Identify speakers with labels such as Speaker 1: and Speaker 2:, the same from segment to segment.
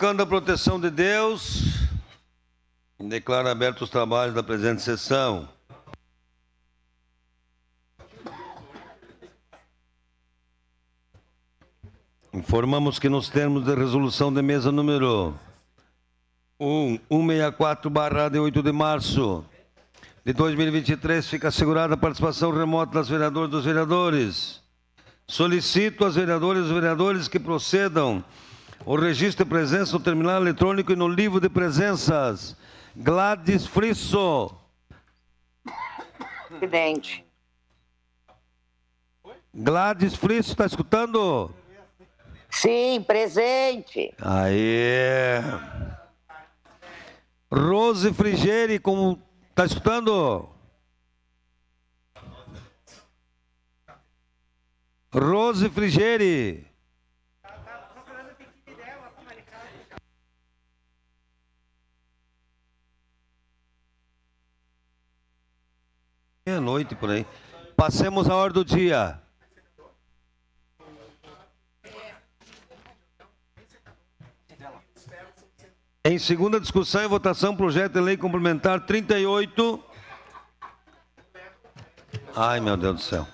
Speaker 1: Invocando a proteção de Deus, declaro abertos os trabalhos da presente sessão. Informamos que nos termos da resolução de mesa número 164/de 8 de março de 2023, fica assegurada a participação remota das vereadoras e dos vereadores. Solicito às vereadoras e os vereadores que procedam ao registro de presença no terminal eletrônico e no livro de presenças. Gladys Frisso.
Speaker 2: Presidente.
Speaker 1: Gladys Frisso, está escutando?
Speaker 2: Sim, presente.
Speaker 1: Aê. Rose Frigeri, como está escutando? Rose Frigeri. Meia-noite por aí. Passemos a hora do dia. Em segunda discussão e votação, projeto de lei complementar 38. Ai, meu Deus do céu.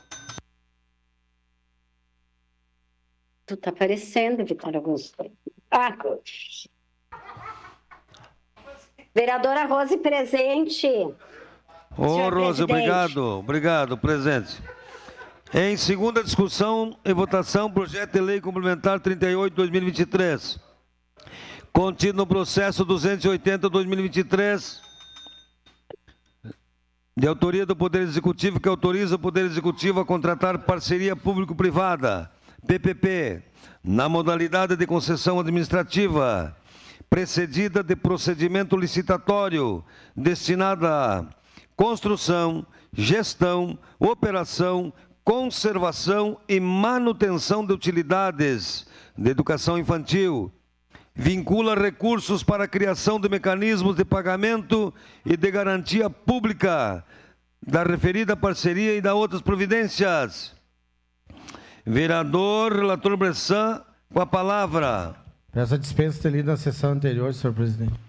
Speaker 3: Tu tá aparecendo, Vitória Augusto. Vereadora Rose, presente.
Speaker 1: Ô, Rose, obrigado, presente. Em segunda discussão e votação, projeto de lei complementar 38/2023. Contido no processo 280/2023, de autoria do Poder Executivo, que autoriza o Poder Executivo a contratar parceria público-privada, PPP, na modalidade de concessão administrativa, precedida de procedimento licitatório, destinada a construção, gestão, operação, conservação e manutenção de utilidades de educação infantil. Vincula recursos para a criação de mecanismos de pagamento e de garantia pública da referida parceria e da outras providências. Vereador relator Bressan, com a palavra.
Speaker 4: Essa dispensa ter lido na sessão anterior, senhor presidente.